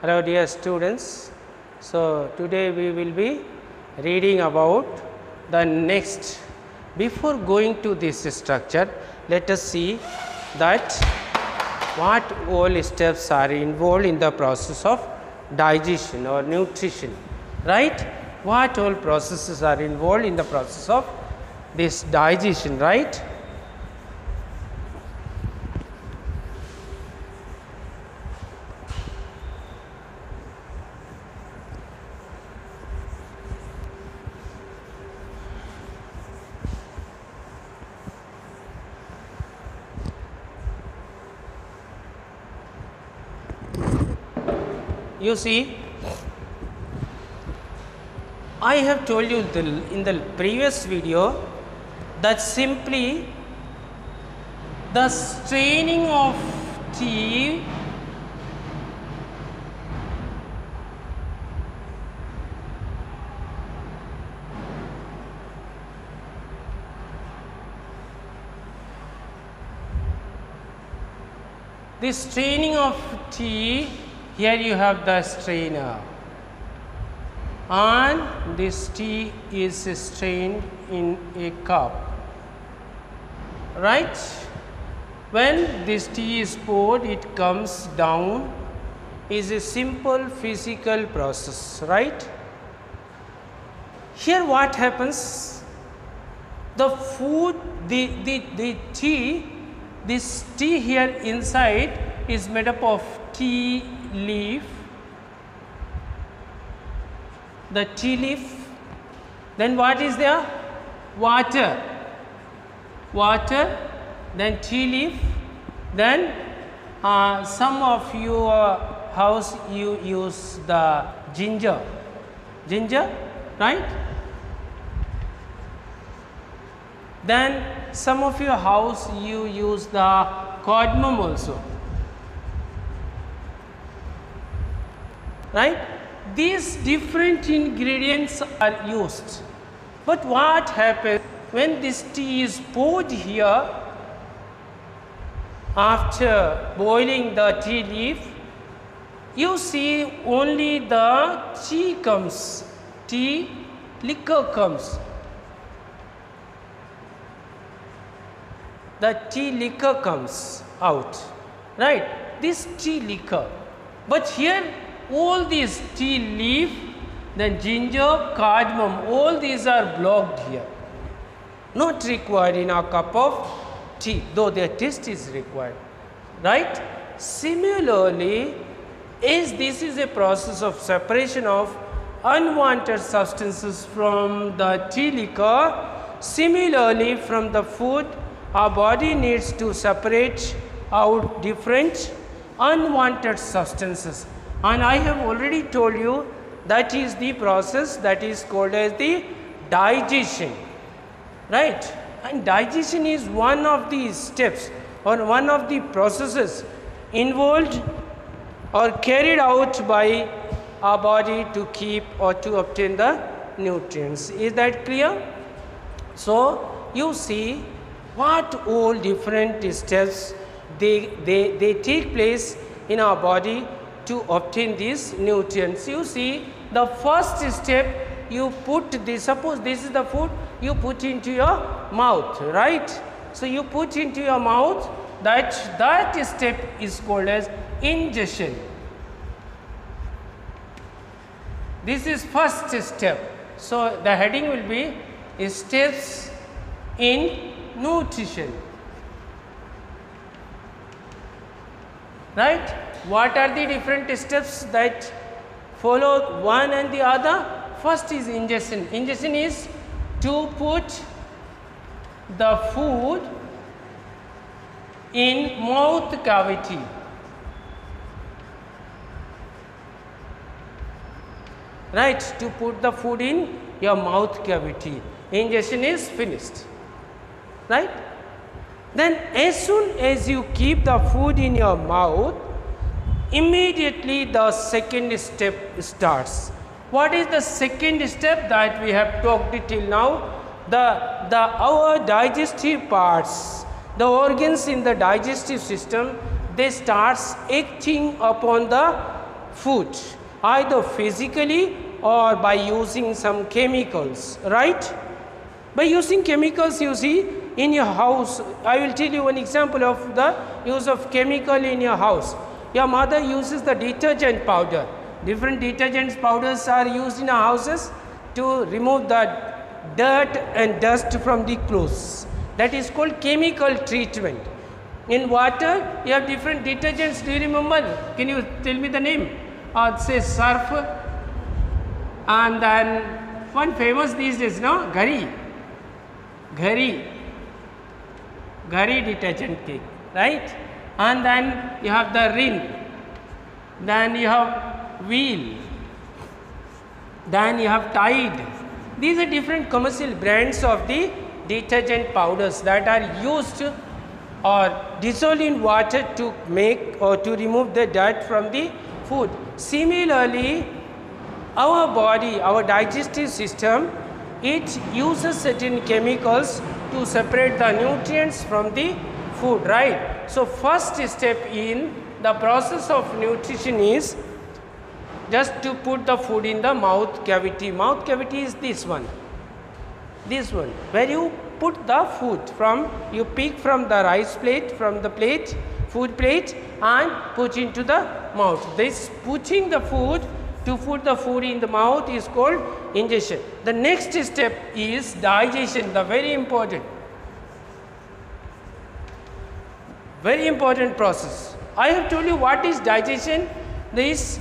Hello dear students. So today we will be reading about the next. Before going to this structure, let us see that what all steps are involved in the process of digestion or nutrition, right? What all processes are involved in the process of this digestion, right? You see, I have told you in the previous video that simply the straining of tea here you have the strainer and this tea is strained in a cup, right? When this tea is poured, it comes down, is a simple physical process, right? Here what happens, the food, the tea, this tea here inside is made up of tea leaf, the tea leaf, then what is there? Water, then tea leaf, then some of your house you use the ginger, right? Then some of your house you use the cardamom also, right? These different ingredients are used, but what happens when this tea is poured here after boiling the tea leaf? You see only the tea comes, tea liquor comes, the tea liquor comes out, right? This tea liquor, but here all these tea leaf, then ginger, cardamom, all these are blocked here, not required in a cup of tea, though their taste is required, right? Similarly, as this is a process of separation of unwanted substances from the tea liquor, similarly from the food, our body needs to separate out different unwanted substances. And I have already told you that is the process that is called as the digestion, right? And digestion is one of the steps or one of the processes involved or carried out by our body to keep or to obtain the nutrients. Is that clear? So you see what all different steps they take place in our body to obtain these nutrients. You see, the first step, you put this, suppose this is the food, you put into your mouth, right? So you put into your mouth, that step is called as ingestion. This is first step. So the heading will be steps in nutrition, right? What are the different steps that follow one and the other? First is ingestion. Ingestion is to put the food in mouth cavity, right? To put the food in your mouth cavity. Ingestion is finished, right? Then as soon as you keep the food in your mouth, immediately the second step starts. What is the second step that we have talked till now? Our digestive parts, the organs in the digestive system, they starts acting upon the food, either physically or by using some chemicals, right? By using chemicals, you see, in your house, I will tell you one example of the use of chemical in your house. Your mother uses the detergent powder. Different detergent powders are used in our houses to remove the dirt and dust from the clothes. That is called chemical treatment. In water, you have different detergents. Do you remember? Can you tell me the name? Say surf, and then one famous these days, no? Ghari detergent cake, right? And then you have the Rin, then you have Wheel, then you have Tide. These are different commercial brands of the detergent powders that are used or dissolved in water to make or to remove the dirt from the food. Similarly, our body, our digestive system, it uses certain chemicals to separate the nutrients from the food, right? So first step in the process of nutrition is just to put the food in the mouth cavity. Mouth cavity is this one, where you put the food from, you pick from the rice plate, from the plate, food plate, and put into the mouth. This putting the food, to put the food in the mouth is called ingestion. The next step is digestion, the very important process. I have told you what is digestion. These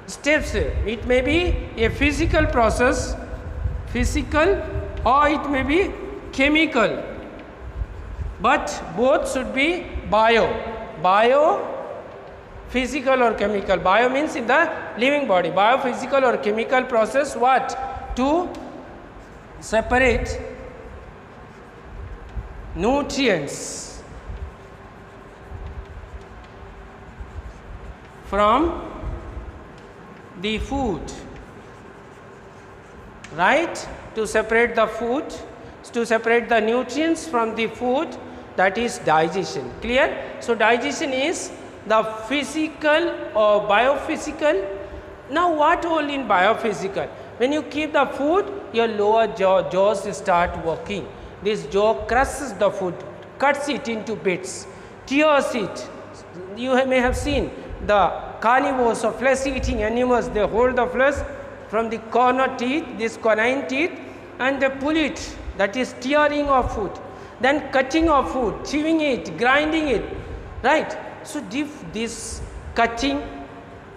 steps, it may be a physical process, or it may be chemical, but both should be bio, physical or chemical. Bio means in the living body. Biophysical or chemical process, what? To separate nutrients from the food, right? To separate the food, to separate the nutrients from the food, that is digestion. Clear? So digestion is the physical or biophysical. Now what all in biophysical? When you keep the food, your lower jaws start working. This jaw crushes the food, cuts it into bits, tears it. You may have seen the carnivores or flesh eating animals, they hold the flesh from the corner teeth, this canine teeth, and they pull it. That is tearing of food. Then cutting of food, chewing it, grinding it, right? So this cutting,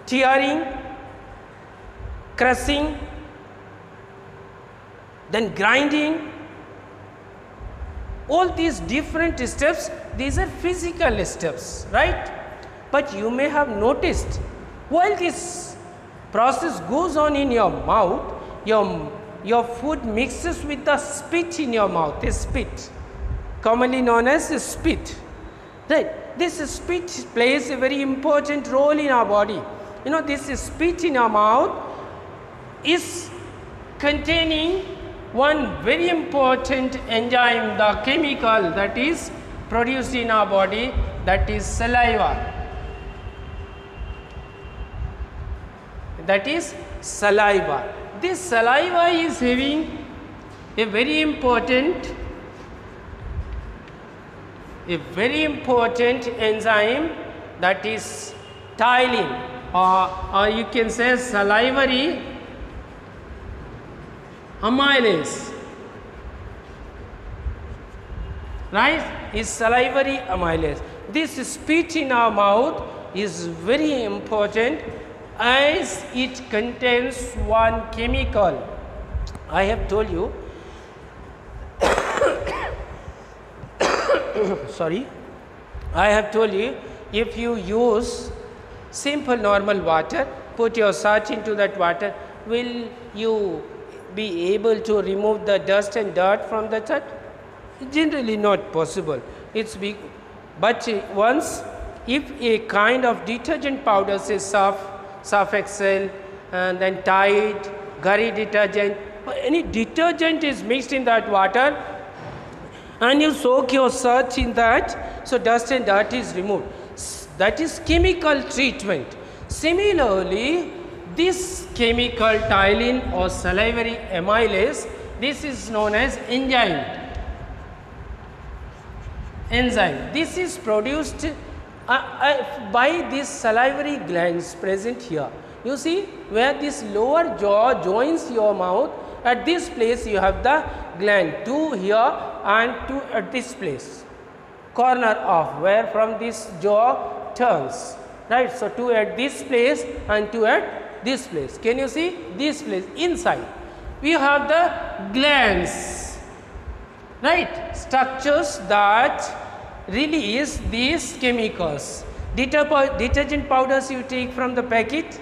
tearing, crushing, then grinding, all these different steps, these are physical steps, right? But you may have noticed, while this process goes on in your mouth, your food mixes with the spit in your mouth, a spit, commonly known as spit, right? This spit plays a very important role in our body. You know, this spit in our mouth is containing one very important enzyme, the chemical that is produced in our body, that is saliva. That is saliva. This saliva is having a very important enzyme, that is ptyalin, or you can say salivary amylase, right? Is salivary amylase. This spit in our mouth is very important as it contains one chemical. I have told you sorry, I have told you, if you use simple normal water, put your search into that water, will you be able to remove the dust and dirt from the shirt? Generally not possible. It's big, but once if a kind of detergent powder, say Surf Excel, and then Tide, Ghari detergent, any detergent is mixed in that water, and you soak your search in that, so dust and dirt is removed. That is chemical treatment. Similarly, this chemical ptyalin or salivary amylase, this is known as enzyme. This is produced by these salivary glands present here. You see where this lower jaw joins your mouth, at this place you have the gland, two here and two at this place, corner of where from this jaw turns, right. So, two at this place and two at this place. Can you see this place inside? We have the glands, right, structures that release these chemicals. Detergent powders you take from the packet,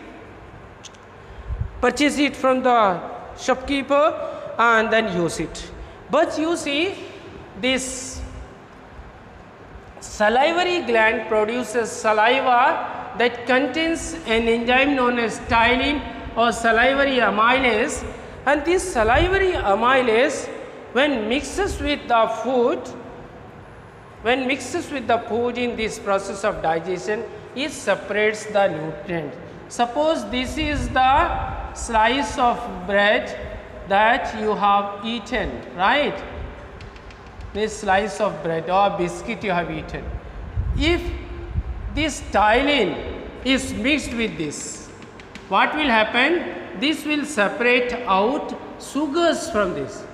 purchase it from the shopkeeper and then use it. But you see this salivary gland produces saliva that contains an enzyme known as ptyalin or salivary amylase, and this salivary amylase when mixes with the food in this process of digestion, it separates the nutrient. Suppose this is the slice of bread that you have eaten, right? This slice of bread or biscuit you have eaten. If this ptyalin is mixed with this, what will happen? This will separate out sugars from this.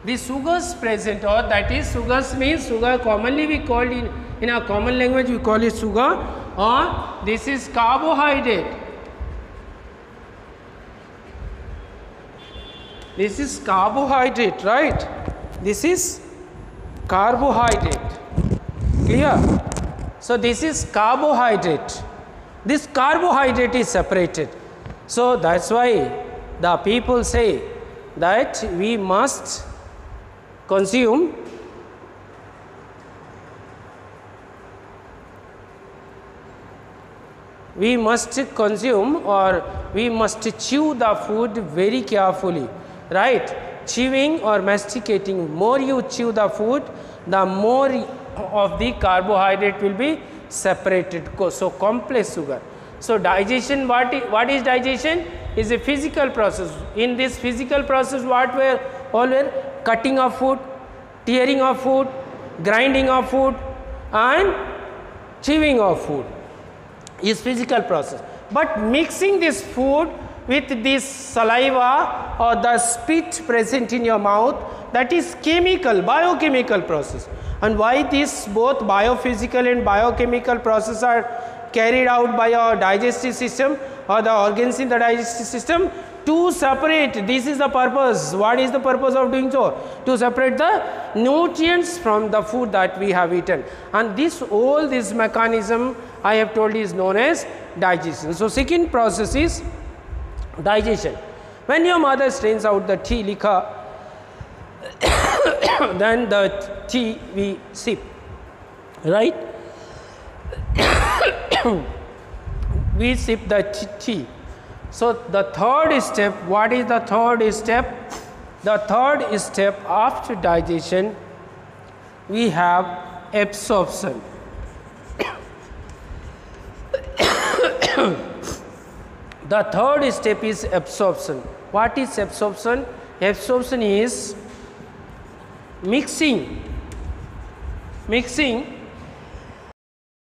The sugars present, or that is sugars means sugar, commonly we call it in our common language we call it sugar, or this is carbohydrate. This is carbohydrate, right? This is carbohydrate. Clear? So, this is carbohydrate. This carbohydrate is separated. So, that is why the people say that we must consume or we must chew the food very carefully, right? Chewing or masticating, more you chew the food, the more of the carbohydrate will be separated. So, complex sugar. So, digestion, what is digestion? Is a physical process. In this physical process, what were all were cutting of food, tearing of food, grinding of food and chewing of food is physical process. But mixing this food with this saliva or the spit present in your mouth, that is chemical, biochemical process. And why this both biophysical and biochemical process are carried out by our digestive system or the organs in the digestive system? To separate, this is the purpose. What is the purpose of doing so? To separate the nutrients from the food that we have eaten, and all this mechanism I have told is known as digestion. So, second process is digestion. When your mother strains out the tea liquor, then the tea we sip, right? We sip the tea. So, the third step, what is the third step? The third step after digestion, we have absorption. The third step is absorption. What is absorption? Absorption is mixing